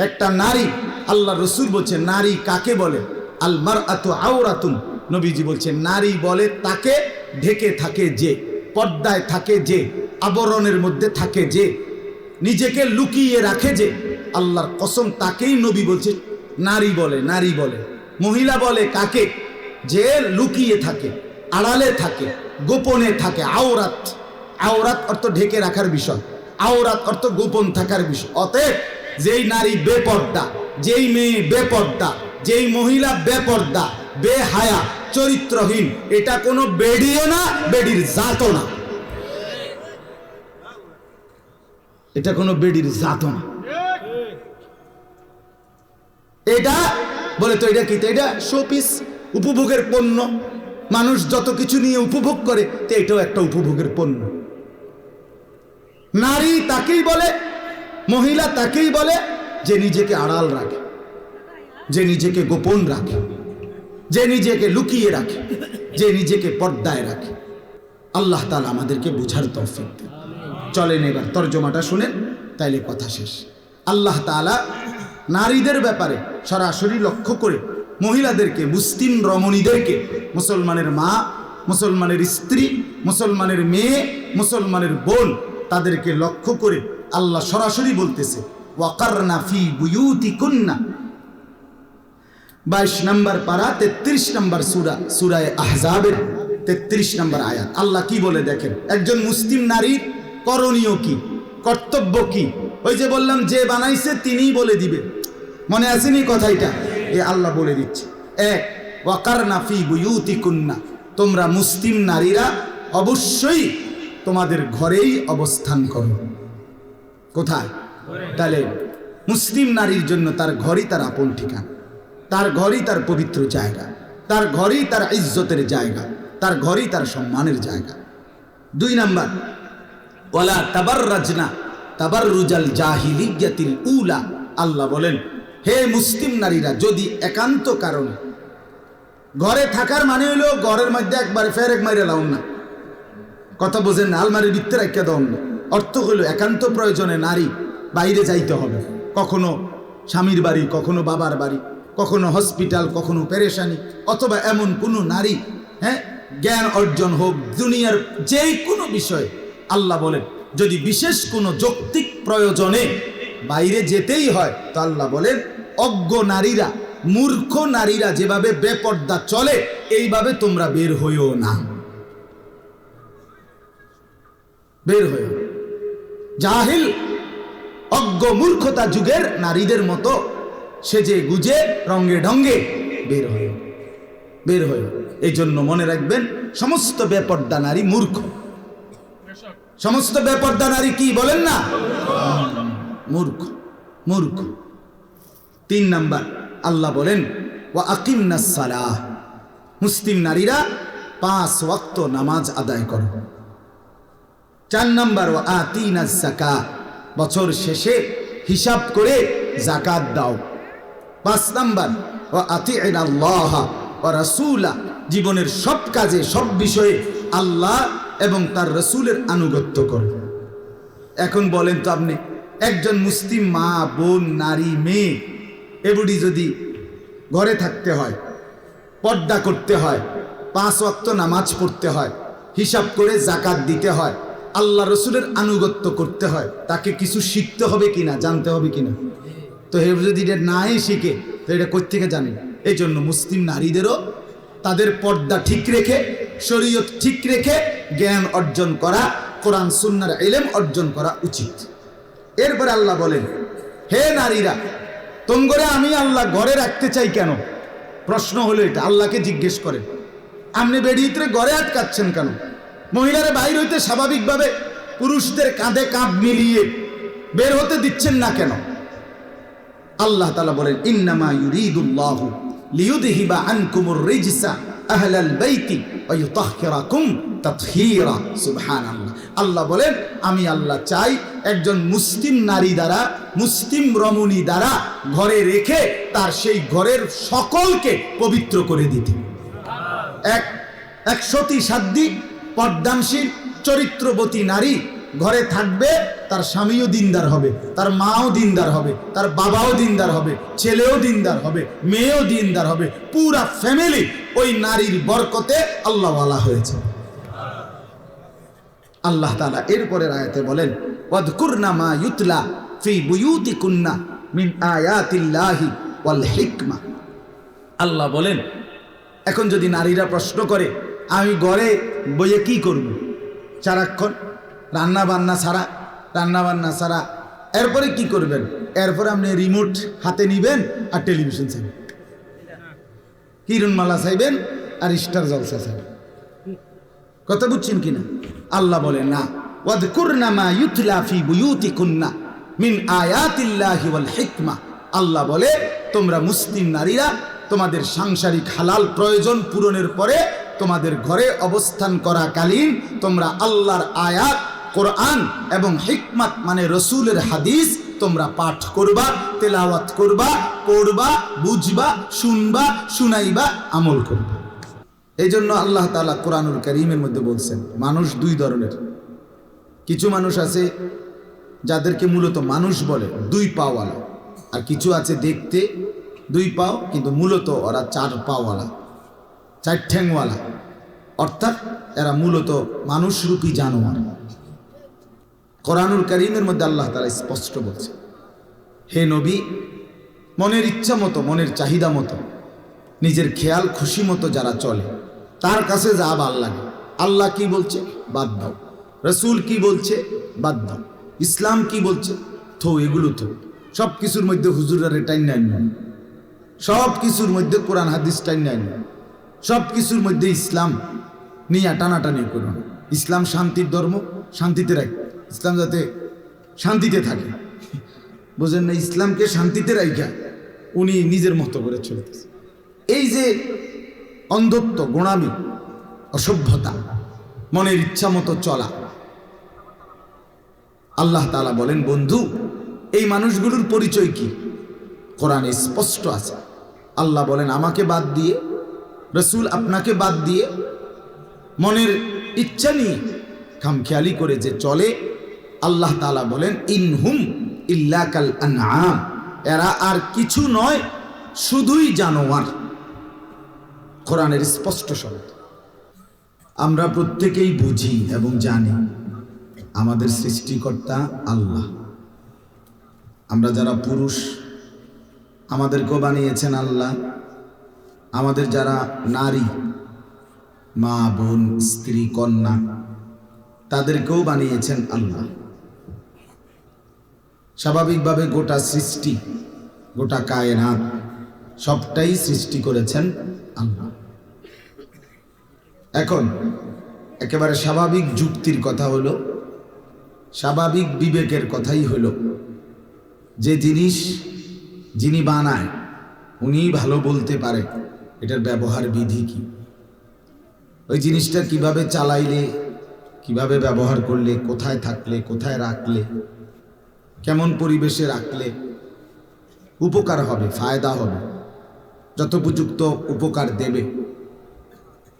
একটা নারী, আল্লাহ রসুল বলছে নারী কাকে বলে? আল মারআতু আওরাতুন, নবীজি বলছেন নারী বলে তাকে ঢেকে থাকে যে, পর্দায় থাকে যে, আবরণের মধ্যে থাকে যে, নিজেকে লুকিয়ে রাখে যে, আল্লাহর কসম তাকেই নবী বলছে নারী বলে। নারী বলে। মহিলা বলে কাকে? যে লুকিয়ে থাকে, আড়ালে থাকে, গোপনে থাকে। আওরাত, আওরাত অর্থ ঢেকে রাখার বিষয়, আওরাত অর্থ গোপন থাকার বিষয়। অতএব যেই নারী বেপর্দা, যেই মেয়ে বেপর্দা, যেই মহিলা বেপর্দা, বেহায়া, চরিত্রহীন, এটা কোনো বেডিও না, বেডির জাতও না। এটা কোনো বেডির জাতও না। এটা বলে তো এটা কি? এটা শোপিস, উপভোগের পণ্য। মানুষ যত কিছু নিয়ে উপভোগ করে, তো এটাও একটা উপভোগের পণ্য। নারী তাকেই বলে, মহিলা তাকেই বলে যে নিজেকে আড়াল রাখে, যে নিজেকে গোপন রাখে, যে নিজেকে লুকিয়ে রাখে, যে নিজেকে পর্দায় রাখে। আল্লাহ তাআলা আমাদেরকে বুঝার তৌফিক দেন। চলেন এবার তর্জমাটা শুনেন, তাইলে কথা শেষ। আল্লাহ তাআলা নারীদের ব্যাপারে সরাসরি লক্ষ্য করে মহিলাদেরকে, মুসলিম রমণীদেরকে, মুসলমানের মা, মুসলমানের স্ত্রী, মুসলমানের মেয়ে, মুসলমানের বোন, তাদেরকে লক্ষ্য করে আল্লাহ সরাসরি বলতেছে ওয়াকারনা ফি বুয়ুতিকুন্না, 22 নম্বর পারা 33 নম্বর সূরা, সূরা আহজাবের 33 নম্বর আয়াত। আল্লাহ কি বলে দেখেন, একজন মুসলিম নারীর করণীয় কি, কর্তব্য কি? ওই যে বললাম যে বানাইছে তিনিই বলে দিবে, মনে আসেনি কথাটা? এ আল্লাহ বলে দিচ্ছে। এক, ওয়াকারনা ফি বুয়ুতিকুন্না, তোমরা মুসলিম নারীরা অবশ্যই তোমাদের ঘরেই অবস্থান করো। কোথায়? তাহলে মুসলিম নারীর জন্য তার ঘরই তার আপন ঠিকানা, তার ঘরই তার পবিত্র জায়গা, তার ঘরই তার ইজ্জতের জায়গা, তার ঘরই তার সম্মানের জায়গা। 2 নাম্বার, ওয়ালা তাবাররাজনা তাবাররুজাল জাহিলিয়াতিল উলা, আল্লাহ বলেন হে মুসলিম নারীরা, যদি একান্ত কারণে, ঘরে থাকার মানে হইল ঘরের মধ্যে একবার ফেরেক মাইরে লাউন না, কথা বোঝেন না, আলমারির ভিতরে রেখে দাও না। অর্থ হইল একান্ত প্রয়োজনে নারী বাইরে যাইতে হবে, কখনো স্বামীর বাড়ি, কখনো বাবার বাড়ি, কখনো হসপিটাল, কখনো পেরেশানি, অথবা এমন কোনো নারী, জ্ঞান অর্জন হোক, দুনিয়ার যে কোনো বিষয়ে আল্লাহ বলেন যদি বিশেষ কোনো যৌক্তিক প্রয়োজনে বাইরে যেতেই হয়, তো আল্লাহ বলেন অজ্ঞ নারীরা, মূর্খ নারীরা যেভাবে বেপর্দা চলে, এইভাবে তোমরা বের হইও না, বের হইও। জাহিল, অজ্ঞ, মূর্খতা যুগের নারীদের মতো সেজে গুজে রঙ্গে ঢঙ্গে বের হইও, বের হইও। এই জন্য মনে রাখবেন, সমস্ত বেপর্দা নারী মূর্খ। সমস্ত বেপর্দা নারী কি বলেন না? মূর্খ, মূর্খ। 3 নাম্বার, আল্লাহ বলেন ওয়া আকিমনাস সালাহ, মুসলিম নারীরা 5 ওয়াক্ত নামাজ আদায় করো। 4 নাম্বার, ওয়া আতিনাজ যাকাত, বছর শেষে হিসাব করে যাকাত দাও। 5 নাম্বার, ওয়া আতিইনাল্লাহ ওয়া রাসূলা, জীবনের সব কাজে, সব বিষয়ে আল্লাহ এবং তার রাসূলের আনুগত্য করো। এখন বলেন তো আপনি, একজন মুসলিম মা, বোন, নারী, মেয়ে, এগুলি যদি ঘরে থাকতে হয়, পর্দা করতে হয়, 5 ওয়াক্ত নামাজ পড়তে হয়, হিসাব করে যাকাত দিতে হয়, আল্লাহ রসুলের আনুগত্য করতে হয়, তাকে কিছু শিখতে হবে কিনা, জানতে হবে কিনা? তো হে যদি এটা নাই শিখে, তো এটা কোত্থেকে জানেন? এই জন্য মুসলিম নারীদেরও তাদের পর্দা ঠিক রেখে, শরীয়ত ঠিক রেখে জ্ঞান অর্জন করা, কোরআন সুন্নাহর ইলম অর্জন করা উচিত। এরপর আল্লাহ বলেন হে নারীরা, তোমরা আমি আল্লাহ ঘরে রাখতে চাই কেন? প্রশ্ন হলো এটা, আল্লাহকে জিজ্ঞেস করেন আপনি বেরিয়ে ঘরে আটকাচ্ছেন কেন? মহিলারা বাইর হইতে স্বাভাবিকভাবে পুরুষদের কাঁধে কাঁধ মিলিয়ে বের হতে দিচ্ছেন না কেন? আল্লাহ তাআলা বলেন ইন্নামা ইউরিদুল্লাহু লিইউযহিবা আনকুমুর রিজসা আহলাল বাইতি ওয়া ইউতাহহিরাকুম তাতহীরা। সুবহানাল্লাহ। আল্লাহ বলেন আমি আল্লাহ চাই একজন মুসলিম নারী দ্বারা, মুসলিম রমণী দ্বারা ঘরে রেখে তার সেই ঘরের সকলকে পবিত্র করে দিতে। এক সতী সাধ্বী পর্দানশীল চরিত্রবতী নারী ঘরে থাকবে, তার স্বামীও দিনদার হবে, তার মাও দিনদার হবে, তার বাবাও দিনদার হবে, ছেলেও দিনদার হবে, মেয়েও দিনদার হবে, পুরা ফ্যামিলি ওই নারীর বরকতে আল্লাহওয়ালা হয়েছে। আল্লাহ তাআলা এরপরের আয়াতে বলেন, ওয়াযকুরনা মা ইউতলা ফি বুয়ুতিকুন্না মিন আয়াতিল্লাহি ওয়াল হিকমা। আল্লাহ বলেন, এখন যদি নারীরা প্রশ্ন করে আমি ঘরে বইয়ে কি করব, সারাক্ষণ রান্না বান্না ছাড়া, এরপরে কি করবেন? এরপরে আপনি রিমোট হাতে নিবেন আর টেলিভিশন চাইবেন, কিরণমালা চাইবেন আর স্টার জলসা চাইবেন। কথা বুঝছেন কিনা? আল্লাহ বলেন না, ওয়াযকুরনা মা ইউতলা ফি বুয়ুতিকুন্না মিন আয়াতিল্লাহি ওয়াল হিকমা। আল্লাহ বলে, তোমরা মুসলিম নারীরা তোমাদের সাংসারিক হালাল প্রয়োজন পূরণের পরে তোমাদের ঘরে অবস্থান করাকালীন তোমরা আল্লাহর আয়াত কোরআন এবং হিকমত মানে রসুলের হাদিস তোমরা পাঠ করবা, তেলাওয়াত করবা, পড়বা, বুঝবা, শুনবা, শুনাইবা, আমল করবা। এই জন্য আল্লাহ তাআলা কোরআনুল কারীমের মধ্যে বলছেন, মানুষ দুই ধরনের। কিছু মানুষ আছে যাদেরকে মূলত মানুষ বলে, দুই পাওয়ালা, আর কিছু আছে দেখতে দুই পাও কিন্তু মূলত ওরা চার পাওয়ালা, চার ঠ্যাংওয়ালা, অর্থাৎ এরা মূলত মানুষরূপী জানোয়ার। কোরআনুল কারীমের মধ্যে আল্লাহ তাআলা স্পষ্ট বলছে, হে নবী, মনের ইচ্ছা মতো, মনের চাহিদা মতো, নিজের খেয়াল খুশি মতো যারা চলে, তার কাছে যা ভাল লাগে, আল্লাহ কি বলছে বাদ দাও, রসুল কি বলছে বাদ দাও, ইসলাম কি বলছে থো, এগুলো থো। সব কিছুর মধ্যে হুজুরের টাইম নাই, সব কিছুর মধ্যে কোরআন হাদিস টাইম নাই, সব কিছুর মধ্যে ইসলাম নিয়ে টানাটানি করো না। ইসলাম শান্তির ধর্ম, শান্তিতে রাখ, ইসলাম যাতে শান্তিতে থাকে, বোঝেন না? ইসলামকে শান্তিতে রাখা উনি নিজের মতো করে চলতেছে। এই যে অন্ধত্ব, গোঁড়ামি, অসভ্যতা, মনের ইচ্ছা মতো চলা, আল্লাহ তাআলা বলেন, বন্ধু এই মানুষগুলোর পরিচয় কি? কোরআনে স্পষ্ট আছে। আল্লাহ বলেন, আমাকে বাদ দিয়ে, রসুল আপনাকে বাদ দিয়ে, মনের ইচ্ছা নিয়ে খামখেয়ালি করে যে চলে, আল্লাহ তাআলা বলেন, ইনহুম ইল্লা কাল আনআম, এরা আর কিছু নয়, শুধুই জানোয়ার। কোরআনের স্পষ্ট শব্দ। আমরা প্রত্যেকেই বুঝি এবং জানি আমাদের সৃষ্টিকর্তা আল্লাহ। আমরা যারা পুরুষ, আমাদেরকেও বানিয়েছেন আল্লাহ। আমাদের যারা নারী, মা, বোন, স্ত্রী, কন্যা, তাদেরকেও বানিয়েছেন আল্লাহ। স্বাভাবিকভাবে গোটা সৃষ্টি, গোটা কায়নাত সবটাই সৃষ্টি করেছেন আল্লাহ। এখন একেবারে স্বাভাবিক যুক্তির কথা হলো, স্বাভাবিক বিবেকের কথাই হলো, যে জিনিস যিনি বানায় উনি ভালো বলতে পারে এটার ব্যবহার বিধি কি, ওই জিনিসটা কিভাবে চালাইলে, কিভাবে ব্যবহার করলে, কোথায় থাকলে, কোথায় রাখলে, কেমন পরিবেশে রাখলে উপকার হবে, ফায়দা হবে, যথোপযুক্ত উপকার দেবে,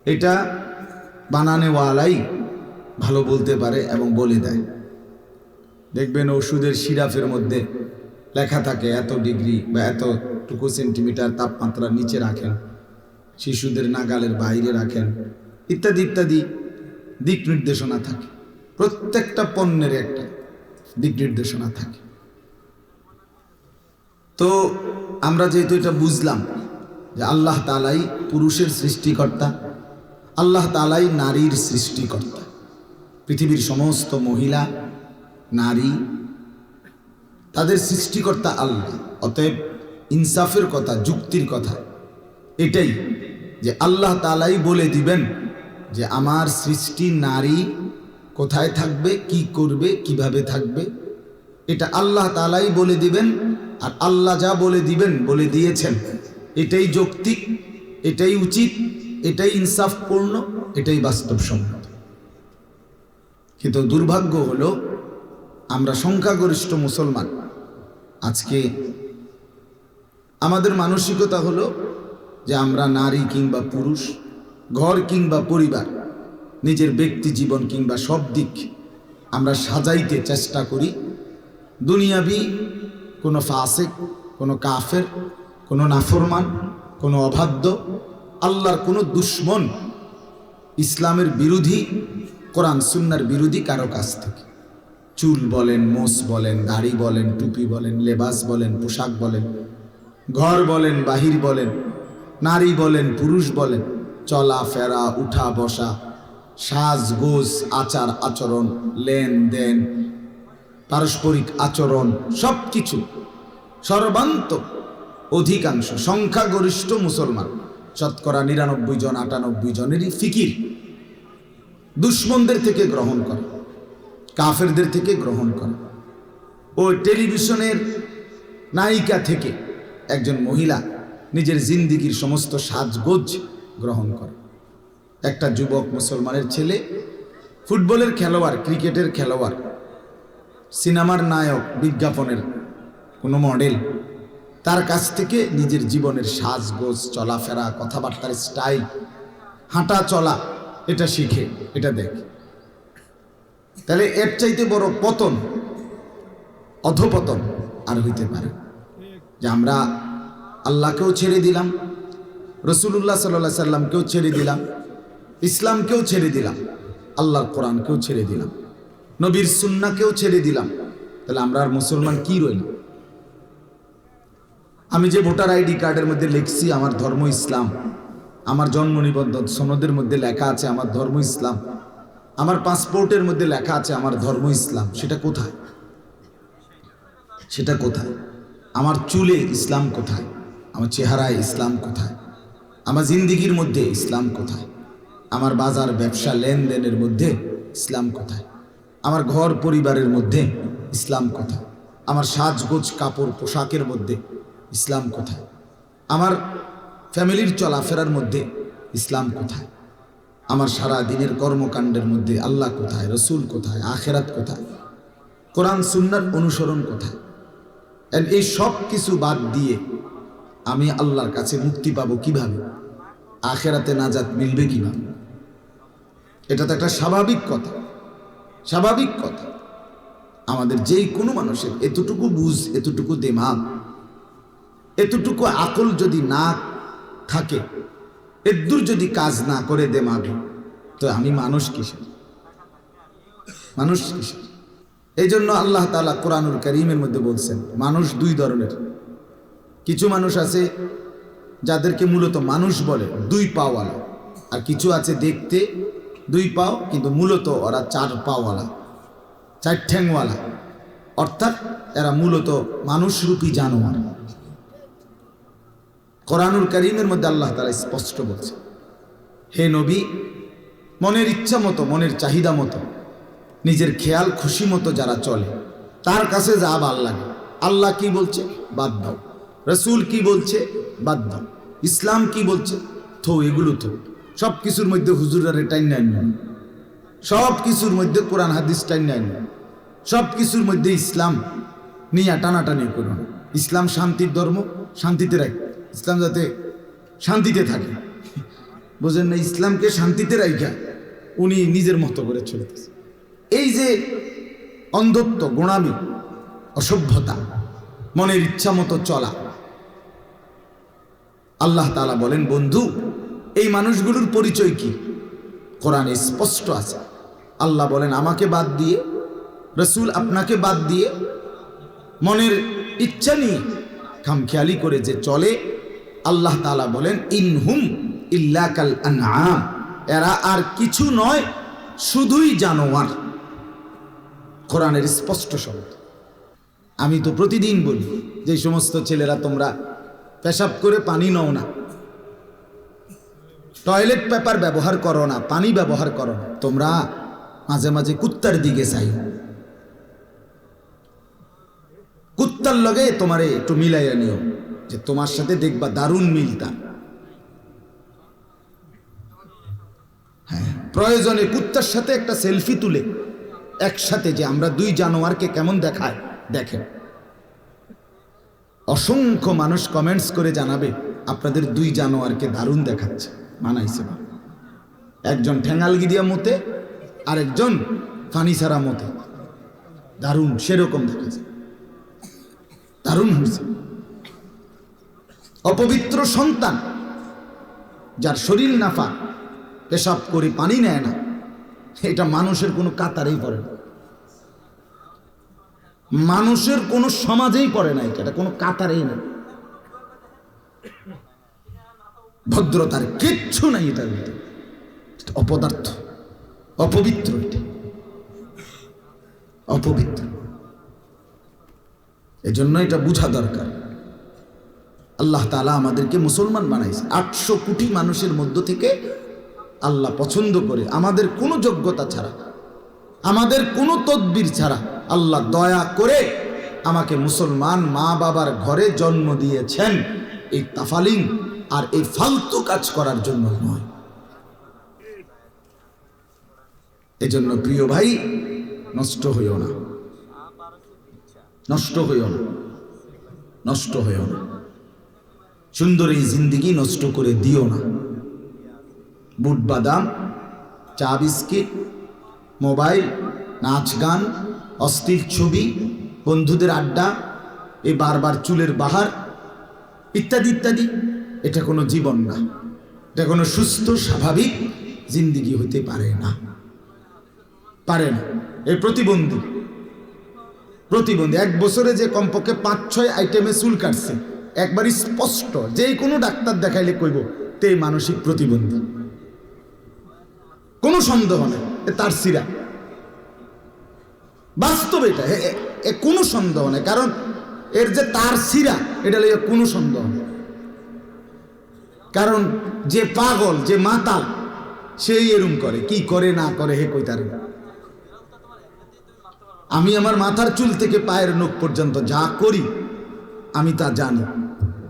এটা বানানেওয়ালাই ভালো বলতে পারে এবং বলে দেয়। দেখবেন ওষুধের সিরাপের মধ্যে লেখা থাকে এত ডিগ্রি বা এতটুকু সেন্টিমিটার তাপমাত্রার নিচে রাখেন, শিশুদের নাগালের বাইরে রাখেন, ইত্যাদি ইত্যাদি দিক নির্দেশনা থাকে। প্রত্যেকটা পণ্যের একটা দিক নির্দেশনা থাকে। তো আমরা যেহেতু এটা বুঝলাম যে আল্লাহ তাআলাই পুরুষের সৃষ্টিকর্তা, আল্লাহ তাআলাই নারীর সৃষ্টিকর্তা, পৃথিবীর সমস্ত মহিলা, নারী, তাদের সৃষ্টিকর্তা আল্লাহ। অতএব ইনসাফের কথা, যুক্তির কথা এটাই যে আল্লাহ তাআলাই বলে দিবেন যে আমার সৃষ্টি নারী কোথায় থাকবে, কি করবে, কিভাবে থাকবে, এটা আল্লাহ তাআলাই বলে দিবেন। আর আল্লাহ যা বলে দিবেন, বলে দিয়েছেন, এটাই যৌক্তিক, এটাই উচিত, এটাই ইনসাফপূর্ণ, এটাই বাস্তবসম্মত। কিন্তু দুর্ভাগ্য হলো আমরা সংখ্যাগরিষ্ঠ মুসলমান আজকে আমাদের মানসিকতা হলো যে আমরা নারী কিংবা পুরুষ, ঘর কিংবা পরিবার, নিজের ব্যক্তি জীবন কিংবা সব দিক আমরা সাজাইতে চেষ্টা করি দুনিয়াবি কোনো ফাসিক, কোনো কাফের, কোনো নাফরমান, কোনো অবাধ্য, আল্লাহর কোনো দুশ্মন, ইসলামের বিরোধী, কোরআন সুন্নাহর বিরোধী কারো কাছ থেকে চুল বলেন, মোষ বলেন, দাড়ি বলেন, টুপি বলেন, লেবাস বলেন, পোশাক বলেন, ঘর বলেন, বাহির বলেন, নারী বলেন, পুরুষ বলেন, চলা ফেরা, উঠা বসা, সাজগোজ, আচার আচরণ, লেনদেন, পারস্পরিক আচরণ, সব কিছু সর্বান্ত অধিকাংশ সংখ্যাগরিষ্ঠ মুসলমান, শতকরা 99 জন 98 জনেরই ফিকির দুশ্মনদের থেকে গ্রহণ করে, কাফেরদের থেকে গ্রহণ করে। ও টেলিভিশনের নায়িকা থেকে একজন মহিলা নিজের জিন্দিগির সমস্ত সাজগোজ গ্রহণ করে। একটা যুবক মুসলমানের ছেলে, ফুটবলের খেলোয়াড়, ক্রিকেটের খেলোয়াড়, সিনেমার নায়ক, বিজ্ঞাপনের কোনো মডেল, তার কাছ থেকে নিজের জীবনের সাজগোজ, চলাফেরা, কথাবার্তার স্টাইল, হাঁটা চলা, এটা শিখে, এটা দেখে। তাহলে এর চাইতে বড় পতন, অধপতন আর হইতে পারে যে আমরা আল্লাহকেও ছেড়ে দিলাম, রসুল্লাহ সাল্লাল্লাহু সাল্লামকেও ছেড়ে দিলাম, ইসলামকেও ছেড়ে দিলাম, আল্লাহর কোরআনকেও ছেড়ে দিলাম, নবীর সুন্নাহকেও ছেড়ে দিলাম। তাহলে আমরা আর মুসলমান কি রইল? আমি যে ভোটার আইডি কার্ডের মধ্যে লিখছি আমার ধর্ম ইসলাম, আমার জন্ম নিবন্ধন সনদের মধ্যে লেখা আছে আমার ধর্ম ইসলাম, আমার পাসপোর্টের মধ্যে লেখা আছে আমার ধর্ম ইসলাম, সেটা কোথায়? সেটা কোথায়? আমার চুলে ইসলাম কোথায়? আমার চেহারায় ইসলাম কোথায়? আমার জিন্দিগির মধ্যে ইসলাম কোথায়? আমার বাজার ব্যবসা লেনদেনের মধ্যে ইসলাম কোথায়? আমার ঘর পরিবারের মধ্যে ইসলাম কোথায়? আমার সাজগোজ কাপড় পোশাকের মধ্যে ইসলাম কোথায়? আমার ফ্যামিলির চলাফেরার মধ্যে ইসলাম কোথায়? আমার সারা দিনের কর্মকাণ্ডের মধ্যে আল্লাহ কোথায়, রসুল কোথায়, আখেরাত কোথায়, কোরআন সুন্নাহর অনুসরণ কোথায়? এই সব কিছু বাদ দিয়ে আমি আল্লাহর কাছে মুক্তি পাবো কিভাবে? আখেরাতে নাজাত মিলবে কিভাবে? এটা তো একটা স্বাভাবিক কথা, স্বাভাবিক কথা। আমাদের যেই কোনো মানুষের এতটুকু বুঝ, এতটুকু দিমাগ, এতটুকু আকল যদি না থাকে, এদূর যদি কাজ না করে দিমাগে, তো আমি মানুষ কিসের? মানুষ কিসের? এই জন্য আল্লাহ তাআলা কোরআনুল কারীমের মধ্যে বলছেন মানুষ দুই ধরনের। কিছু মানুষ আছে যাদেরকে মূলত মানুষ বলে, দুই পাওয়ালা, আর কিছু আছে দেখতে দুই পাও কিন্তু মূলত ওরা চার পাওয়ালা, চার ঠ্যাংওয়ালা, অর্থাৎ এরা মূলত মানুষরূপী জানোয়ার। কোরআনুল কারীমের মধ্যে আল্লাহ তাআলা স্পষ্ট বলছে, হে নবী, মনের ইচ্ছা মতো, মনের চাহিদা মতো, নিজের খেয়াল খুশি মতো যারা চলে, তার কাছে যা ভাল লাগে, আল্লাহ কি বলছে বাদ দাও, রসুল কি বলছে বাদ দাও, ইসলাম কি বলছে থো, এগুলো থো। সব কিছুর মধ্যে হুজুরের টাইম নাই, সব কিছুর মধ্যে কোরআন হাদিস টাইম নাই, সব কিছুর মধ্যে ইসলাম নিয়ে টানাটানি করুন। ইসলাম শান্তির ধর্ম, শান্তিতে রাখ, ইসলাম যাতে শান্তিতে থাকে, বোঝেন না? ইসলামকে শান্তিতে রাখা উনি নিজের মতো করে চলতেছে। এই যে অন্ধত্ব, গোঁড়ামি, অসভ্যতা, মনের ইচ্ছা মতো চলা, আল্লাহ তাআলা বলেন বন্ধু, এই মানুষগুলোর পরিচয় কি? কোরআনে স্পষ্ট আছে। আল্লাহ বলেন আমাকে বাদ দিয়ে, রসুল আপনাকে বাদ দিয়ে, মনের ইচ্ছা নিয়ে খামখেয়ালি করে যে চলে, আল্লাহ তাআলা বলেন ইনহুম ইল্লা কাল আনআম, এরা আর কিছু নয়, শুধুই জানোয়ার। কোরআনের স্পষ্ট শব্দ। আমি তো প্রতিদিন বলি যে সমস্ত ছেলেরা তোমরা পেশাব করে পানি নাও না, টয়লেট পেপার ব্যবহার করো না, পানি ব্যবহার করো না, তোমরা মাঝে মাঝে কুত্তার দিকে চাই, কুত্তার লগে তোমারে একটু মিলাইয়া নিও, যে তোমার সাথে দেখবা দারুণ মিলতা। হ্যাঁ, প্রয়োজনে কুত্তার সাথে একটা সেলফি তুলে একসাথে, যে আমরা দুই জানোয়ারকে কেমন দেখায় দেখেন। অসংখ্য মানুষ কমেন্টস করে জানাবে আপনাদের দুই জানোয়ারকে দারুণ দেখাচ্ছে, মানাইছে। একজন ঠ্যাঙালগি দিয়া মতে, আরেকজন ফানি ছাড়া মতে, দারুণ সেরকম দেখা যায়, দারুণ হয়েছে। অপবিত্র সন্তান যার শরীর নাফা, পেশাব করে পানি নেয় না, এটা মানুষের কোনো কাতারেই পড়ে না, মানুষের কোনো সমাজেই পড়ে না, এটা কোনো কাতারেই না, ভদ্রতার কিচ্ছু নাই এটার ভিতরে, অপদার্থ, অপবিত্র, এটা অপবিত্র। এজন্য এটা বুঝা দরকার। আল্লাহ তাআলা আমাদেরকে মুসলমান বানাইছে, 800 কোটি মানুষের মধ্য থেকে আল্লাহ পছন্দ করে, আমাদের কোনো যোগ্যতা ছাড়া, আমাদের কোনো তদবির ছাড়া আল্লাহ দয়া করে আমাকে মুসলমান মা বাবার ঘরে জন্ম দিয়েছেন, এই তাফালিং আর এই ফালতু কাজ করার জন্য নয়। এজন্য প্রিয় ভাই, নষ্ট হইও না, নষ্ট হইও না, নষ্ট হইও না, সুন্দর এই জিন্দেগি নষ্ট করে দিও না। বুট বাদাম, চা বিস্কিট, মোবাইল, নাচ গান, অস্থির ছবি, বন্ধুদের আড্ডা, এই বারবার চুলের বাহার ইত্যাদি ইত্যাদি, এটা কোনো জীবন না, এটা কোনো সুস্থ স্বাভাবিক জিন্দেগি হতে পারে না, পারে না। এই প্রতিবন্ধী, প্রতিবন্ধী 1 বছরে যে কমপক্ষে 5-6 আইটেমে চুল কাটছে, একবার স্পষ্ট, যে কোনো ডাক্তার দেখাইলে কইব তে মানসিক প্রতিবন্ধী, কোনো সন্দেহ নেই, তার সিরা, বাস্তব এটা, কোনো সন্দেহ নেই, কারণ এর যে তার সিরা, এটা লইয়া কোনো সন্দেহ নেই। কারণ যে পাগল, যে মাতাল, সেই এরম করে, কি করে না করে হে কই তার। আমি আমার মাথার চুল থেকে পায়ের নখ পর্যন্ত যা করি আমি তা জানি,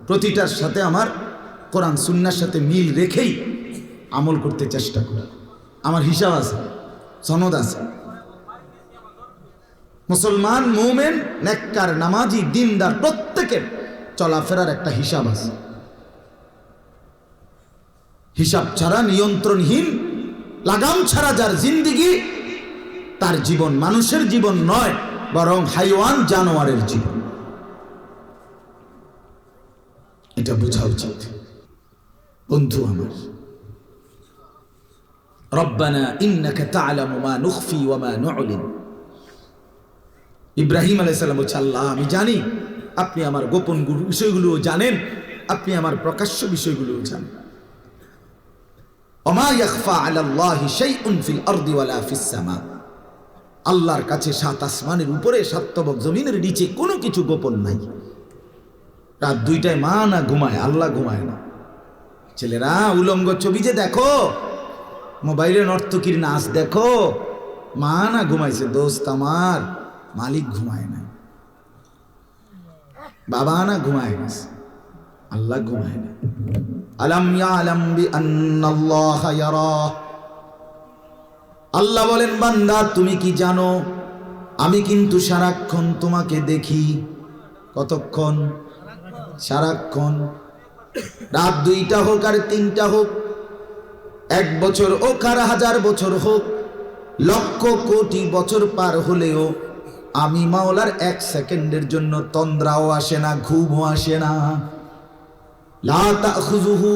প্রতিটার সাথে আমার কোরআন সুন্নাহর সাথে মিল রেখেই আমল করতে চেষ্টা করি, আমার হিসাব আছে, সনদ আছে। মুসলমান, মুমিন, নেককার, নামাজি, দিনদার প্রত্যেকের চলাফেরার একটা হিসাব আছে। হিসাব ছাড়া, নিয়ন্ত্রণহীন, লাগাম ছাড়া যার জিন্দেগি, তার জীবন মানুষের জীবন নয়, বরং হাইওয়ান, জানোয়ারের জীবন। এটা বোঝা উচিত। বন্ধু আমার, রব্বানা ইন্নাকা তা'লামু মা নুখফি ওয়া মা নু'লিন। ইব্রাহিম আলাইহিস সালাম বলছে, আল্লাহ আমি জানি আপনি আমার গোপন বিষয়গুলোও জানেন, আপনি আমার প্রকাশ্য বিষয়গুলোও জানেন। ওমা ইয়াখফা আলাল্লাহি শাইউন ফিল আরদি ওয়ালা ফিস সামা। আল্লাহর কাছে 7 আসমানের উপরে, 7 তবক জমিনের নিচে কোনো কিছু গোপন নাই। রাত 2টায় মা না ঘুমায়, আল্লাহ ঘুমায় না। ছেলেরা উলঙ্গ ছবি যে দেখো, মোবাইলে নর্তকীর নাচ দেখো, মা না ঘুমাইছে, দোস্ত আমার, মালিক ঘুমায় না, বাবা না ঘুমায় গেছে, আল্লাহ ঘুমায় না। আলাম ইয়ালাম বিআন্নাল্লাহা ইয়ারা। আল্লাহ বলেন, বান্দা তুমি কি জানো আমি কিন্তু সারাক্ষণ তোমাকে দেখি। কতক্ষণ? সারাক্ষণ। রাত 2টা হোক আর 3টা হোক, 1 বছর হোক আর 1000 বছর হোক, লক্ষ কোটি বছর পার হলেও আমি মাওলার 1 সেকেন্ডের জন্য তন্দ্রাও আসে না, ঘুমও আসে না। লা তাখুযুহু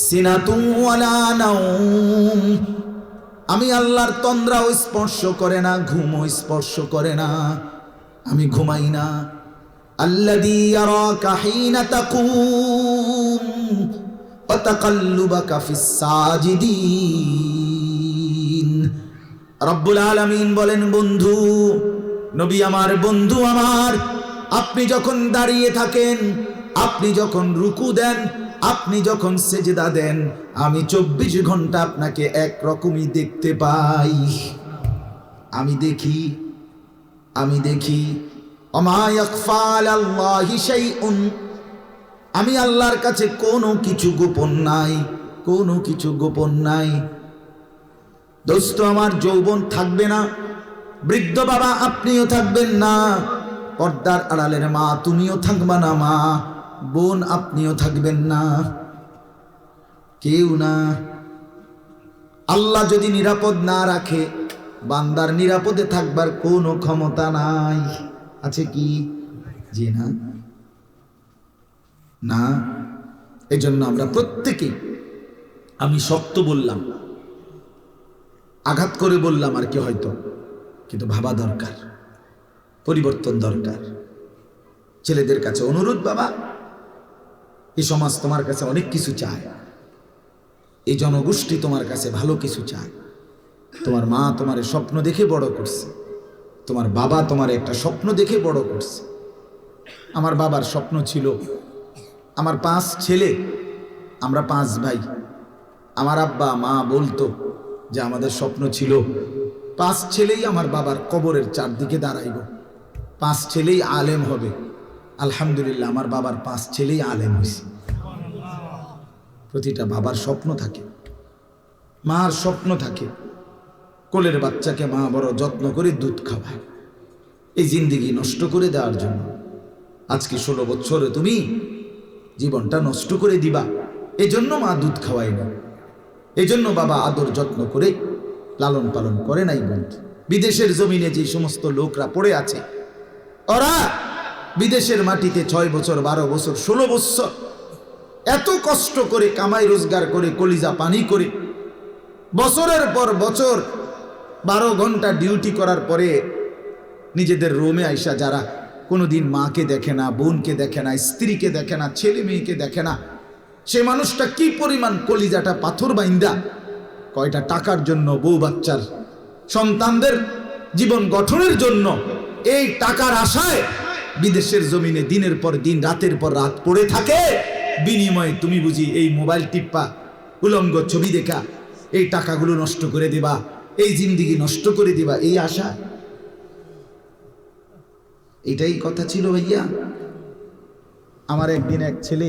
সিনাতুন ওয়ালা নাওম। আমি আল্লাহর তন্দ্রাও স্পর্শ করে না, ঘুমও স্পর্শ করে না, আমি ঘুমাই না। আল্লাযী ইয়ারাকা হিনা তাকুম ওয়া তাকাল্লুবাকা ফিস সাজিদিন। রব্বুল আলামিন বলেন, বন্ধু, নবী আমার, বন্ধু আমার, আপনি যখন দাঁড়িয়ে থাকেন, আপনি যখন রুকু দেন, আপনি যখন সেজদা দেন, আমি 24 ঘন্টা আপনাকে একরকমই দেখতে পাই। আমি দেখি, আমি দেখি। ওমা ইয়াখফা আলাল্লাহি শাইউন। আমি আল্লাহর কাছে কোনো কিছু গোপন নাই, কোনো কিছু গোপন নাই। দোস্ত আমার, যৌবন থাকবে না, বৃদ্ধ বাবা আপনিও থাকবেন না, পর্দার আড়ালের মা তুমিও থাকবা না, মা বোন আপনিও থাকবেন না, কেউ না। আল্লাহ যদি নিরাপদ না রাখে, বান্দার নিরাপদে থাকবার কোনো ক্ষমতা নাই। আছে কি? জি না, না। এজন্য আমরা প্রত্যেকেই, আমি শক্ত বললাম, আঘাত করে বললাম আর কি হয়তো, কিন্তু ভাবা দরকার, পরিবর্তন দরকার। ছেলেদের কাছে অনুরোধ, বাবা, এই সমাজ তোমার কাছে অনেক কিছু চায়, এই জনগোষ্ঠী তোমার কাছে ভালো কিছু চায়। তোমার মা তোমার স্বপ্ন দেখে বড় করছে, তোমার বাবা তোমার একটা স্বপ্ন দেখে বড় করছে। আমার বাবার স্বপ্ন ছিল, আমার 5 ছেলে, আমরা 5 ভাই। আমার আব্বা মা বলতো যে আমাদের স্বপ্ন ছিল 5 ছেলেই আমার বাবার কবরের চারদিকে দাঁড়াইব, 5 ছেলেই আলেম হবে। আলহামদুলিল্লাহ, আমার বাবার 5 ছেলেই আলেম হয়েছে। প্রতিটা বাবার স্বপ্ন থাকে, মার স্বপ্ন থাকে, কোলের বাচ্চাকে মা বড় যত্ন করে দুধ খাওয়ায়, এই জিন্দেগি নষ্ট করে দেওয়ার জন্য। আজকে 16 বছরে তুমি জীবনটা নষ্ট করে দিবা, এজন্য মা দুধ খাওয়ায় না, এজন্য বাবা আদর যত্ন করে লালন পালন করে নাই। বন্ধু, বিদেশের জমিনে যে সমস্ত লোকরা পড়ে আছে, ওরা বিদেশের মাটিতে 6 বছর 12 বছর 16 বছর এত কষ্ট করে কামাই রোজগার করে কলিজা পানি করে বছরের পর বছর 12 ঘন্টা ডিউটি করার পরে নিজেদের রুমে আইসা যারা কোনোদিন মাকে দেখে না, বোনকে দেখে না, স্ত্রীকে দেখে না, ছেলে মেয়েকে দেখে না, সে মানুষটা কি পরিমাণ কলিজাটা পাথর বাইন্দা কয়টা টাকার জন্য, বউ বাচ্চার সন্তানদের জীবন গঠনের জন্য এই টাকার আশায় বিদেশের জমিনে দিনের পর দিন রাতের পর রাত পড়ে থাকে। বিনিময়ে তুমি বুঝি এই মোবাইল টিপ্পা, উলঙ্গ ছবি দেখা এই টাকাগুলো নষ্ট করে দিবা, এই জিন্দিগি নষ্ট করে দিবা, এই আশা? এটাই কথা ছিল ভাইয়া। আমার একদিন এক ছেলে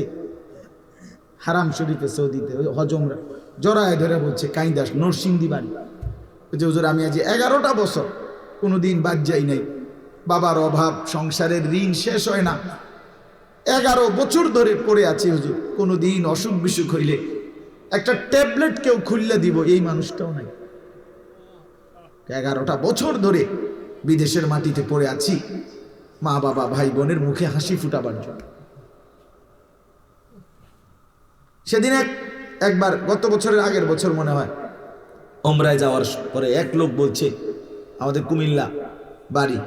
হারাম শরীফে সৌদিতে ওই হজমরা জড়ায় ধরে বলছে, কাইন্দাস নরসিংদী বাড়ি, যে হুজুর আমি আজ 11টা বছর কোনোদিন বাদ যাই নাই, বাবার অভাব, সংসারের ঋণ শেষ হয় না, 11 বছর ধরে পড়ে আছি হুজুর, কোনোদিন অসুখ বিসুখ হইলে একটা ট্যাবলেট কেউ খুললে দিব, এই মানুষটাও নাই। 11টা বছর ধরে বিদেশের মাটিতে পড়ে আছি, মা বাবা ভাই বোনের মুখে হাসি ফুটাবার জন্য। সেদিন একবার গত বছরের আগের বছর মনে হয় ওমরায় যাওয়ার পরে এক লোক বলছে, আমাদের কুমিল্লা বাড়ি,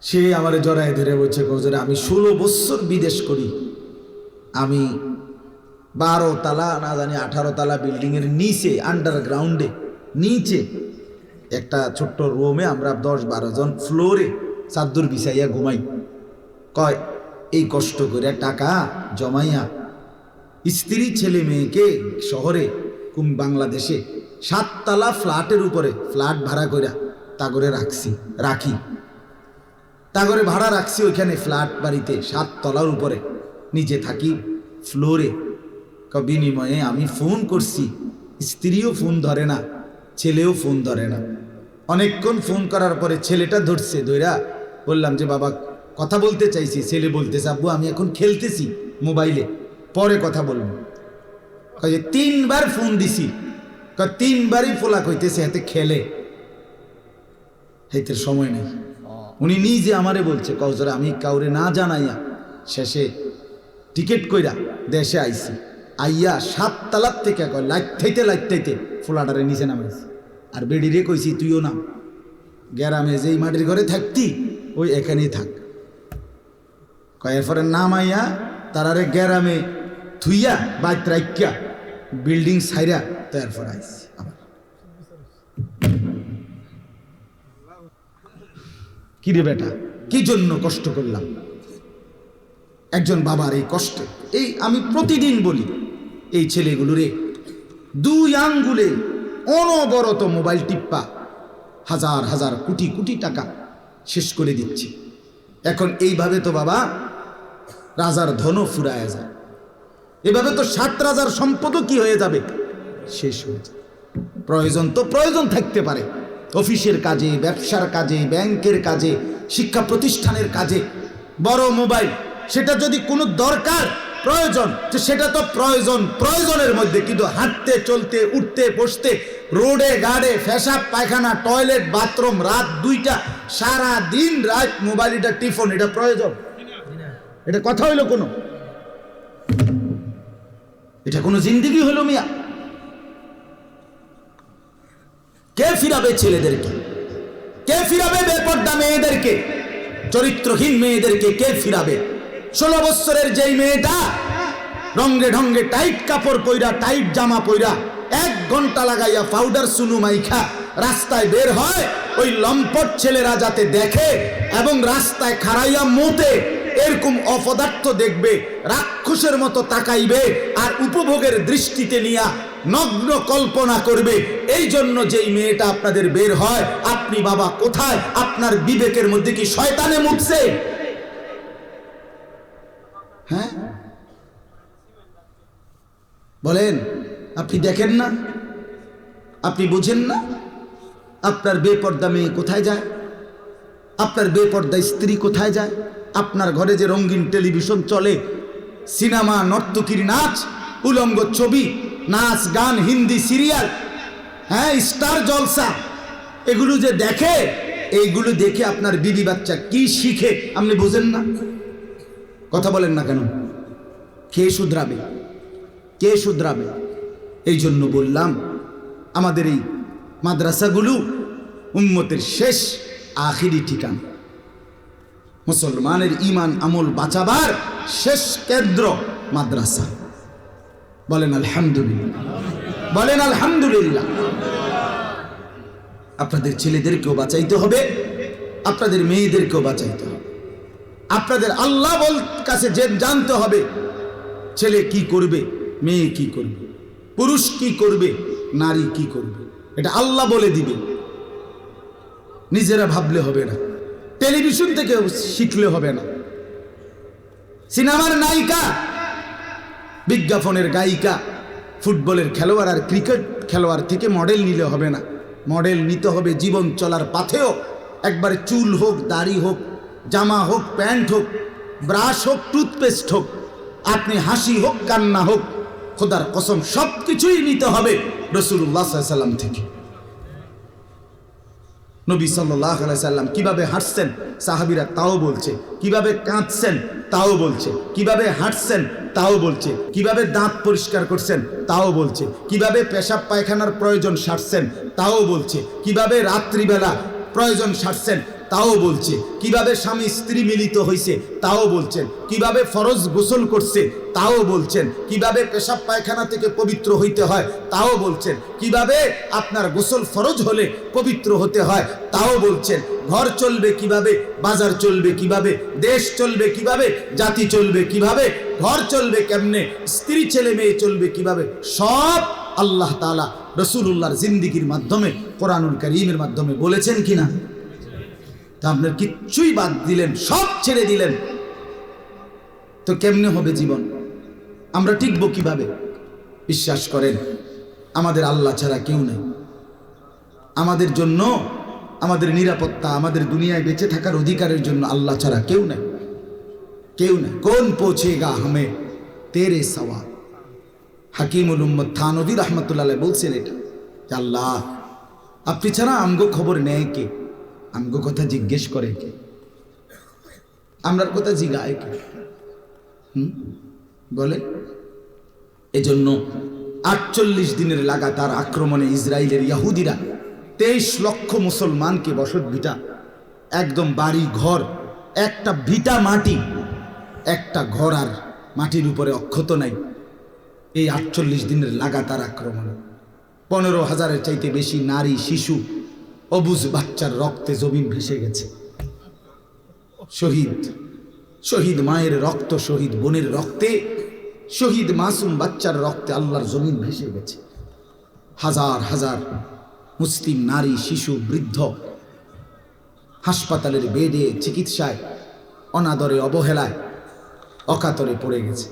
সে আমারে জড়ায় ধরে বলছে, হুজুর আমি 16 বছর বিদেশ করি, আমি 12 তালা না জানি 18 তালা বিল্ডিং এর নিচে আন্ডারগ্রাউন্ডে নিচে একটা ছোট্ট রুমে আমরা 10-12 জন ফ্লোরে চাদর বিছাইয়া ঘুমাই। কয় এই কষ্ট করে টাকা জমাইয়া স্ত্রী ছেলে মেয়েকে শহরে বাংলাদেশে 7 তালা ফ্ল্যাটের উপরে ফ্ল্যাট ভাড়া করে তাগরে রাখি তাগরে ভাড়া রাখছি, ওইখানে ফ্ল্যাট বাড়িতে 7 তলার উপরে নিচে থাকি ফ্লোরে। বিনিময়ে আমি ফোন করছি, স্ত্রীও ফোন ধরে না, ছেলেও ফোন ধরে না। অনেকক্ষণ ফোন করার পরে ছেলেটা ধরছে, ধইরা বললাম যে বাবা কথা বলতে চাইছি। ছেলে বলতেছে, আব্বু আমি এখন খেলতেছি মোবাইলে, পরে কথা বলবো। 3বার ফোন দিছি, 3বারই ফোলা কইতেছে হাতে খেলে, হাইতে সময় নেই। উনি নিজে আমারে বলছে, কওজরা আমি কাউরে না জানাইয়া শেষে টিকিট কইরা দেশে আইছি, আইয়া 7 তালার থেকে কয় লাইতে ফোলাটারে নিচে নামাইছি, আর বেডিরে কইছি তুইও নাম, গ্যারামে যেই মাটির ঘরে থাকতি ওই এখানেই থাক। কয়ের পরে নামাইয়া তারারে গ্যারামে থুইয়া বাইত রাইকা বিল্ডিং সাইরা তারপর আইছি। কি রে বেটা, কি জন্য কষ্ট করলাম? একজন বাবার এই কষ্টে, এই আমি প্রতিদিন বলি, এই ছেলেগুলোরে 2 আঙ্গুলে অনবরত মোবাইল টিপ্পা হাজার হাজার কোটি কোটি টাকা শেষ করে দিচ্ছে। এখন এইভাবে তো বাবা রাজার ধনও ফুরায় যায়, এভাবে তো 7 রাজার সম্পদও কি হয়ে যাবে, শেষ হয়ে যাবে। প্রয়োজন তো প্রয়োজন থাকতে পারে, অফিসের কাজে, ব্যবসার কাজে, ব্যাংকের কাজে, শিক্ষা প্রতিষ্ঠানের কাজে। বড় মোবাইল, সেটা যদি কোনো দরকার প্রয়োজন, তো সেটা তো প্রয়োজন প্রয়োজনের মধ্যে, কিন্তু হাঁটতে চলতে উঠতে বসতে রোডে গাড়ে পেশাব পায়খানা টয়লেট বাথরুম রাত 2টা সারা দিন রাত মোবাইলটা টিফোন, এটা প্রয়োজন? এটা কথা হইলো কোনো? এটা কোনো জিন্দেগি হলো মিয়া? কে ফিরাবে ছেলেদেরকে? কে ফিরাবে বেপর্দা মেয়েদেরকে, চরিত্রহীন মেয়েদেরকে কে ফিরাবে? 16 বছরের যেই মেয়েটা রঙ্গে ঢঙ্গে টাইট কাপড় পইরা টাইট জামা পইরা 1 ঘন্টা লাগাইয়া পাউডার সুনু মাইখা রাস্তায় বের হয়, ওই লম্পট ছেলেরা যাতে দেখে এবং রাস্তায় খাড়াইয়া মোতে এরকম অপদার্থ দেখবে, রাক্ষসের মতো তাকাইবে আর উপভোগের দৃষ্টিতে নিয়া নগ্ন কল্পনা করবে। এই জন্য যেই মেয়েটা আপনাদের বের হয়, আপনি বাবা কোথায়? আপনার বিবেকের মধ্যে কি শয়তানে মুতছে? হ্যাঁ বলেন, আপনি দেখেন না? আপনি বুঝেন না? আপনার বেপর্দা মেয়ে কোথায় যায়? আপনার বেপর্দা স্ত্রী কোথায় যায়? আপনার ঘরে যে রঙিন টেলিভিশন চলে, সিনেমা, নর্তকীর নাচ, উলঙ্গ ছবি, নাচ গান, হিন্দি সিরিয়াল, হ্যাঁ স্টার জলসা, এগুলো যে দেখে, এইগুলো দেখে আপনার বিবি বাচ্চা কি শিখে আপনি বুঝেন না? কথা বলেন না কেন? কে শুধরাবে? কে শুধরাবে? এই জন্য বললাম, আমাদের এই মাদ্রাসাগুলো উম্মতের শেষ আখিরি ঠিকানা, মুসলমানের ইমান আমল বাঁচাবার শেষ কেন্দ্র মাদ্রাসা। বলেন আলহামদুলিল্লাহ, বলেন আলহামদুলিল্লাহ। আপনাদের ছেলেদেরকেও বাঁচাইতে হবে, আপনাদের মেয়েদেরকেও বাঁচাইতে হবে। আপনাদের আল্লাহ কাছে যে জানতে হবে ছেলে কি করবে, মেয়ে কি করবে, পুরুষ কি করবে, নারী কি করবে, এটা আল্লাহ বলে দিবে। নিজেরা ভাবলে হবে না, টেলিভিশন থেকে শিখলে হবে না। সিনেমার নায়িকা, বিজ্ঞাপনের গায়িকা, ফুটবলের খেলোয়াড় আর ক্রিকেট খেলোয়াড় থেকে মডেল নিলে হবে না। মডেল নিতে হবে জীবন চলার পথেও। একবারে চুল হোক, দাড়ি হোক, জামা হোক, প্যান্ট হোক, ব্রাশ হোক, টুথপেস্ট হোক, আপনি হাসি হোক, কান্না হোক, খোদার কসম সব কিছুই নিতে হবে রাসূলুল্লাহ সাল্লাল্লাহু আলাইহি সাল্লাম থেকে। নবী সাল্লাল্লাহু আলাইহি সাল্লাম কিভাবে হাঁটছেন সাহাবীরা তাও বলছে, কিভাবে কাঁদছেন তাও বলছে, কিভাবে হাঁটছেন তাও বলছে, কিভাবে দাঁত পরিষ্কার করছেন তাও বলছে, কিভাবে পেশাব পায়খানার প্রয়োজন সারছেন তাও বলছে, কিভাবে রাত্রিবেলা প্রয়োজন সারছেন তাও বলছে, কিভাবে স্বামী স্ত্রী মিলিত হয়েছে তাও বলছেন, কিভাবে ফরজ গোসল করছে তাও বলছেন, কিভাবে পেশাব পায়খানা থেকে পবিত্র হইতে হয় তাও বলছেন, কিভাবে আপনার গোসল ফরজ হলে পবিত্র হতে হয় তাও বলছেন, ঘর চলবে কিভাবে, বাজার চলবে কিভাবে, দেশ চলবে কিভাবে, জাতি চলবে কিভাবে, ঘর চলবে কেমনে, স্ত্রী ছেলে মেয়ে চলবে কিভাবে, সব আল্লাহ তাআলা রাসূলুল্লাহর জিন্দেগীর মাধ্যমে, কোরআনুল কারীমের মাধ্যমে বলেছেন কিনা? তা আপনার কিচ্ছুই বাদ দিলেন, সব ছেড়ে দিলেন, তো কেমনে হবে জীবন? আমরা টিকবো কিভাবে? বিশ্বাস করেন, আমাদের আল্লাহ ছাড়া কেউ নেই। আমাদের জন্য, আমাদের নিরাপত্তা, আমাদের দুনিয়ায় বেঁচে থাকার অধিকারের জন্য আল্লাহ ছাড়া কেউ নেই, কেউ নেই। কোন পৌঁছেগা হামে তেরে সওয়া? হাকিমুল উম্মত থানভী রাহমাতুল্লাহ আলাইহি বলছেন এটা, যে আল্লাহ আপনি ছাড়া আমগো খবর নেয় কে, আমগো কথা জিজ্ঞেস করে কে, আমরার কথা জিগায় কে? বলে। এজন্য 48 দিনের লাগাতার আক্রমণে ইসরায়েলের ইহুদিরা 23 লক্ষ মুসলমানকে বসত ভিটা, একদম বাড়ি ঘর, একটা ভিটা মাটি, একটা ঘর আর মাটির উপরে অক্ষত নাই। এই 48 দিনের লাগাতার আক্রমণ 15,000-এর চাইতে বেশি নারী, শিশু, অবুঝ বাচ্চার রক্তে জমিন ভেসে গেছে। শহীদ, শহীদ মায়ের রক্ত, শহীদ বোনের রক্তে, শহীদ মাসুম বাচ্চার রক্তে আল্লাহর জমিন ভেসে গেছে। হাজার হাজার মুসলিম নারী, শিশু, বৃদ্ধ হাসপাতালের বেডে চিকিৎসায় অনাদরে, অবহেলায়, অকাতরে পড়ে গেছে।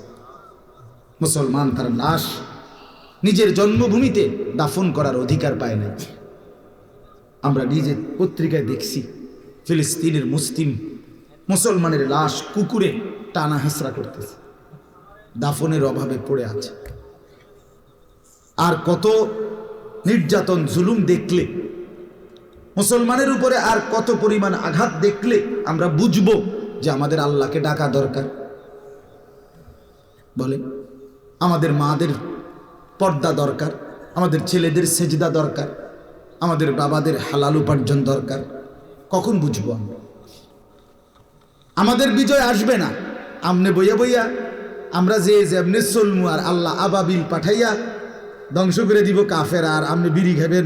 মুসলমান তার লাশ নিজের জন্মভূমিতে দাফন করার অধিকার পায় নাই। আমরা নিজের পত্রিকায় দেখছি ফিলিস্তিনের মুসলিম মুসলমানের লাশ কুকুরে টানা হেঁচড়া করতেছে। দাফনের অভাবে পড়ে আছে। আর কত নির্যাতন জুলুম দেখলে, মুসলমানের উপরে আর কত পরিমাণ আঘাত দেখলে আমরা বুঝবো যে আমাদের আল্লাহকে ডাকা দরকার। বলে আমাদের মাদের পর্দা দরকার, আমাদের ছেলেদের সেজদা দরকার, আমাদের বাবাদের হালাল উপার্জন দরকার। কখন বুঝবো আমরা? আমাদের বিজয় আসবে না আমনে বইয়া বইয়া আমরা যে যেমনে চলমু, আর আল্লাহ আবাবিল পাঠাইয়া ধ্বংস করে দিব কাফের। আর আপনি বিড়ি খাইবেন,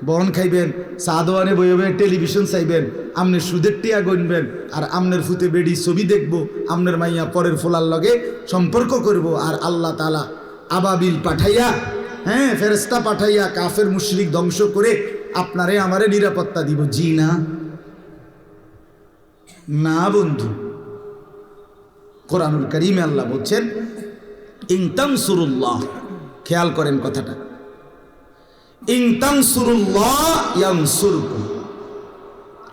বন খাইবেন, চা দোয়ানে বইবেন, টেলিভিশন চাইবেন, আপনি সুদের টিয়া গণবেন, আর আমনের ফুতে বেড়ি ছবি দেখবো, আমনের মাইয়া পরের ফোলার লগে সম্পর্ক করব। আর আল্লাহ তাআলা আবাবিল পাঠাইয়া, হ্যাঁ ফেরেশতা পাঠাইয়া কাফের মুশরিক ধ্বংস করে আপনারে আমারে নিরাপত্তা দিব? জি না, না বন্ধু। কোরআনুল কারীমে আল্লাহ বলছেন ইন তানসুরুল্লাহ, খেয়াল করেন কথাটা, ইন তানসুরুল্লাহ ইয়ানসুরকুম,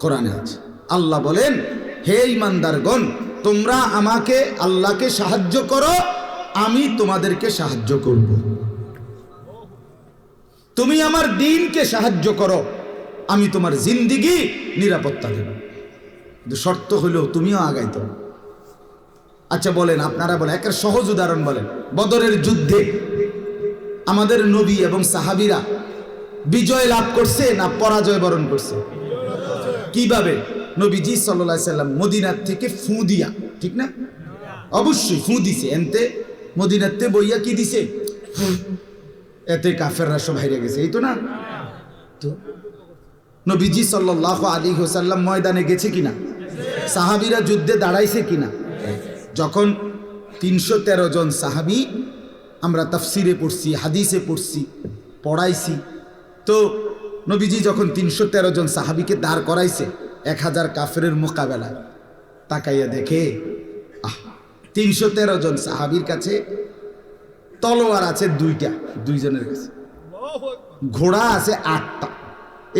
কোরআনে আছে। আল্লাহ বলেন হে ঈমানদারগণ, তোমরা আমাকে আল্লাহকে সাহায্য করো, আমি তোমাদেরকে সাহায্য করব। তুমি আমার দ্বীনকে সাহায্য করো, আমি তোমার জিন্দেগি নিরাপত্তা দেব। কিন্তু শর্ত হলো তুমিও আগাইতে হবে। আচ্ছা বলেন, আপনারা বলেন, একটা সহজ উদাহরণ বলেন। বদরের যুদ্ধে আমাদের নবী এবং সাহাবীরা বিজয় লাভ করছে না পরাজয় বরণ করছে? কিভাবে? নবীজি সাল্লাল্লাহু আলাইহি সাল্লাম মদিনার থেকে ফু দিয়া, ঠিক না? অবশ্যই ফু দিছে। এনতে মদিনাতে বইয়া কি দিছে? এতে কাফেররা সব হাইরে গেছে, এই তো না? তো নবীজি সাল্লাল্লাহু আলাইহি ওয়াসাল্লাম ময়দানে গেছে কিনা? সাহাবীরা যুদ্ধে দাঁড়াইছে কিনা? যখন ৩১৩ জন সাহাবী, আমরা তাফসিরে পড়ছি, হাদিসে পড়ছি, পড়াইছি, তো নবীজি যখন ৩১৩ জন সাহাবীকে দাঁড় করাইছে ১০০০ কাফেরের মোকাবেলায়, তাকাইয়া দেখে ৩১৩ জন সাহাবীর কাছে তলোয়ার আছে দুইজনের কাছে, ঘোড়া আছে ৮টা,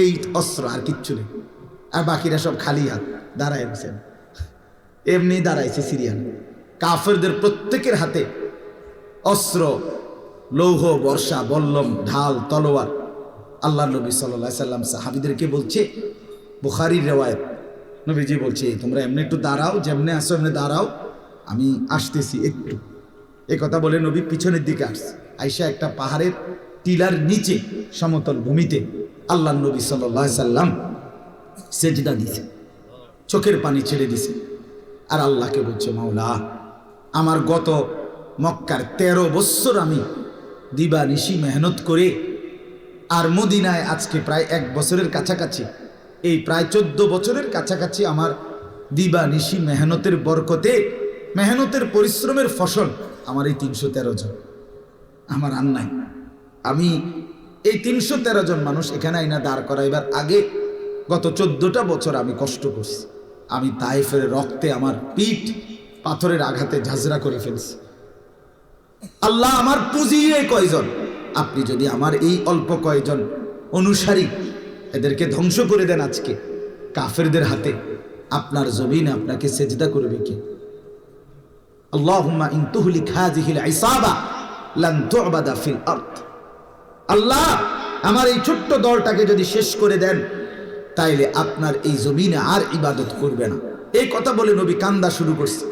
এই অস্ত্র আর কিচ্ছু নেই। আর বাকিরা সব খালি হাত দাঁড়ায় গেছেন, এমনি দাঁড়াইছে সিরিয়ান। কাফেরদের প্রত্যেকের হাতে অস্ত্র, লৌহ, বর্ষা, বল্লম, ঢাল, তলোয়ার। আল্লাহ নবী সাল্লাল্লাহু আলাইহি সাল্লাম সাহাবীদেরকে বলছে, বুখারীর রিওয়ায়াত, নবীজি বলছে তোমরা এমনি একটু দাঁড়াও, যেমনি আসো এমনি দাঁড়াও, আমি আসতেছি একটু। এ কথা বলে নবী পিছনের দিকে আসছে, আইসা একটা পাহাড়ের টিলার নিচে সমতল ভূমিতে আল্লাহ নবী সাল্লাল্লাহু আলাইহি সাল্লাম সেজদা দিছে, চোখের পানি ছেড়ে দিছে। আর আল্লাহকে বলছে, মাওলা আমার গত মক্কার 13 বছর আমি দিবানিশি মেহনত করে, আর মদিনায় আজকে প্রায় 1 বছরের কাছাকাছি, এই প্রায় 14 বছরের কাছাকাছি আমার দিবানিশি মেহনতের বরকতে, মেহনতের পরিশ্রমের ফসল আমার এই 313 জন। আমার আর নাই, আমি এই 313 জন মানুষ এখানে আইনা দাঁড় করাইবার আগে গত 14টা বছর আমি কষ্ট করছি। আমি তায়েফের রক্তে আমার পিঠ পাথরের আঘাতে ঝাঁঝরা করে ফেলছি। আল্লাহ আমার পুঁজি কয়জন, আপনি যদি আমার এই অল্প কয়জন অনুসারী এদেরকে ধ্বংস করে দেন আজকে কাফেরদের হাতে, আপনার জমিন আপনাকে সেজদা করবে কি? আল্লাহুম্মা ইন তুহলিক হাযিহিল ইসাবা লান তু'বাদা ফিল আরদ। আল্লাহ আমার এই ছোট্ট দলটাকে যদি শেষ করে দেন, তাইলে আপনার এই জমিনে আর ইবাদত করবে না। এই কথা বলে নবী কান্দা শুরু করছে,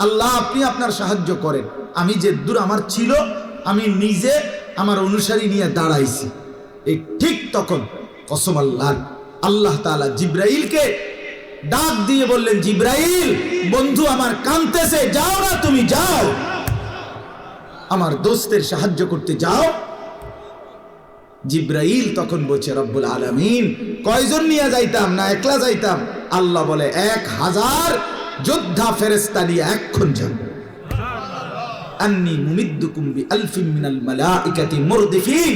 আল্লাহ আপনি আপনার সাহায্য করেন। আমি যে দূর আমার ছিল, আমি নিজে আমার অনুসারী নিয়ে দাঁড়াইছি। এই ঠিক তখন কসম আল্লাহর, আল্লাহ তাআলা জিব্রাইলকে ডাক দিয়ে বললেন, জিব্রাইল বন্ধু আমার কাঁদতেছে, যাও না তুমি, যাও আমার দোস্তের সাহায্য করতে যাও। জিব্রাইল তখন বলছে, রব্বুল আলামিন কয়জন নিয়ে যাইতাম, না একলা যাইতাম? আল্লাহ বলে 1000 যোদ্ধা ফেরেশতা নিয়ে এখন যান। আন্নী মুমিদ্দুকুম বিআলফিন মিনাল মালাইকাতি মুরদিফিন।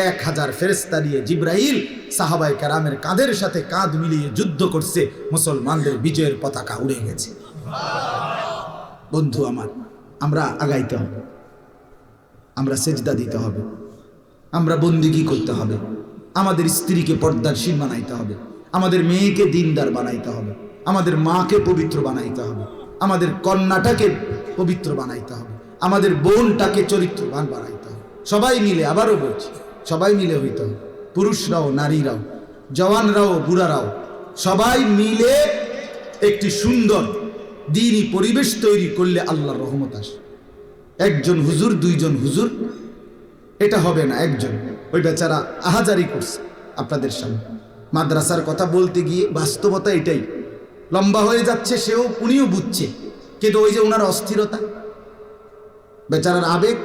1000 ফেরেশতা নিয়ে জিব্রাইল সাহাবায়ে কেরামের কাঁধের সাথে কাঁধ মিলিয়ে যুদ্ধ করছে, মুসলমানদের বিজয়ের পতাকা উড়ে গেছে। বন্ধু আমার, আমরা আগাইতে হবে, আমরা সেজদা দিতে হবে, আমরা বন্দেগী করতে হবে, আমাদের স্ত্রীকে পর্দাশীল বানাইতে হবে, আমাদের মেয়েকে দিনদার বানাইতে হবে, আমাদের মাকে পবিত্র বানাইতে হবে, আমাদের কন্যাটাকে পবিত্র বানাইতে হবে, আমাদের বোনটাকে চরিত্রবান বানাইতে হবে। সবাই মিলে, আবারও বলছি, সবাই মিলে হইতে হবে, পুরুষরাও নারীরাও, জওয়ানরাও বুড়ারাও, সবাই মিলে একটি সুন্দর দ্বীনি পরিবেশ তৈরি করলে আল্লাহর রহমত আসে। একজন হুজুর, দুইজন হুজুর এটা হবে না। একজন, ওই বেচারা আহাজারি করছে আপনাদের সামনে মাদ্রাসার কথা বলতে গিয়ে। বাস্তবতা এটাই, লম্বা হয়ে যাচ্ছে, উনিও বুঝছে, কিন্তু ওই যে ওনার অস্থিরতা, বেচারার আবেগ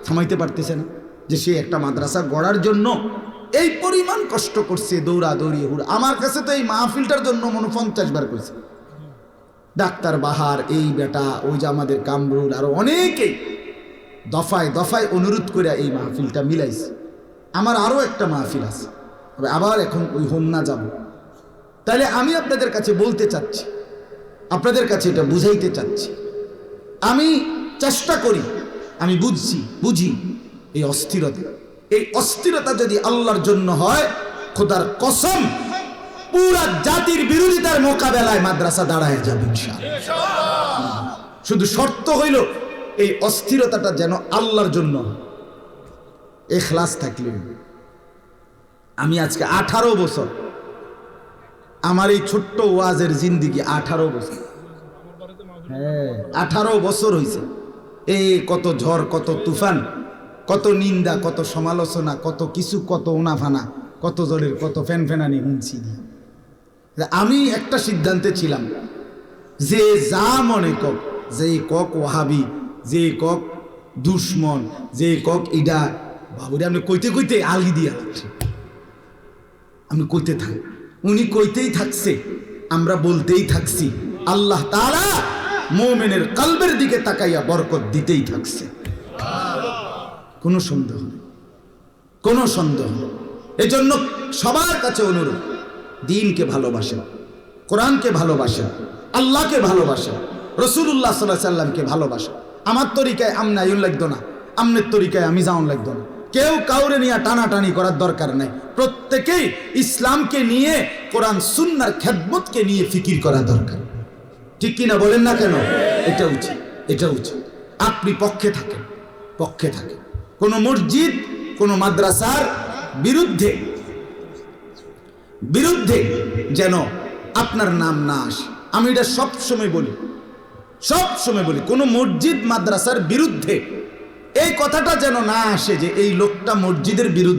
থামাইতে পারতেছে না, যে সে একটা মাদ্রাসা গড়ার জন্য এই পরিমাণ কষ্ট করছে, দৌড়া দৌড়িয়ে হুড়া। আমার কাছে তো এই মাহফিলটার জন্য মনে 50 বার করছে। ডাক্তার বাহার, এই বেটা, ওই যে আমাদের কামরুল, আরো অনেকেই দফায় দফায় অনুরোধ করে এই মাহফিলটা মিলাইছে। আমার আরো একটা মাহফিল আছে, আবার এখন ওই হোমনা যাব। তাহলে আমি আপনাদের কাছে বলতে চাচ্ছি, আপনাদের কাছে এটা বুঝাইতে চাচ্ছি, আমি চেষ্টা করি, আমি বুঝি এই অস্থিরতা যদি আল্লাহর জন্য হয়, খোদার কসম পুরা জাতির বিরোধিতার মোকাবেলায় মাদ্রাসা দাঁড়ায় যাবে ইনশাআল্লাহ। শুধু শর্ত হইল এই অস্থিরতাটা যেন আল্লাহর জন্য, ইখলাস থাকলে। আমি আজকে 18 বছর, আমার এই ছোট্ট ওয়াজের জিন্দিগি 18 বছর, হ্যাঁ 18 বছর হয়েছে। এই কত ঝড়, কত তুফান, কত নিন্দা, কত সমালোচনা, কত কিছু, কত উনাফানা, কত জোরের, কত ফ্যানফ্যানানি শুনছি। আমি একটা সিদ্ধান্তে ছিলাম, যে যা মনে কক, যে কক ওয়াহাবি, যে কক দুশ্মন, যে কক ইডা, বাবুরে আমি কইতে কইতে আলগি দিয়া লাগছে। আমি কইতে থাক, উনি কইতেই থাকছে, আমরা বলতেই থাকছি। আল্লাহ তাআলা মুমিনের কলবের দিকে তাকাইয়া বরকত দিতেই থাকছে, কোনো সন্দেহ নেই, কোনো সন্দেহ নেই। এজন্য সবার কাছে অনুরোধ, দ্বীনকে ভালোবাসেন, কোরআনকে ভালোবাসেন, আল্লাহকে ভালোবাসেন, রাসূলুল্লাহ সাল্লাল্লাহু আলাইহি সাল্লামকে ভালোবাসেন। আমার তরিকায় আমনা ইউন লাগতো না, আমনের তরিকায় আমি যাওন লাগতো না। কেউ কাউরে নিয়ে টানাটানি করার দরকার নাই। প্রত্যেকেই ইসলামকে নিয়ে, কোরআন সুন্নাহর খেদমতকে নিয়ে ফিকির করা দরকার। ঠিক কিনা বলেন না কেন? এটা উচিত, এটা উচিত। আপনি পক্ষে থাকেন, পক্ষে থাকেন। কোনো মসজিদ, কোনো মাদ্রাসার বিরুদ্ধে যেন আপনার নাম না আসে। আমি এটা সবসময় বলি, কোনো মসজিদ মাদ্রাসার বিরুদ্ধে এই কথাটা যেন না আসে যে এই লোকটা মসজিদের বিরুদ্ধে।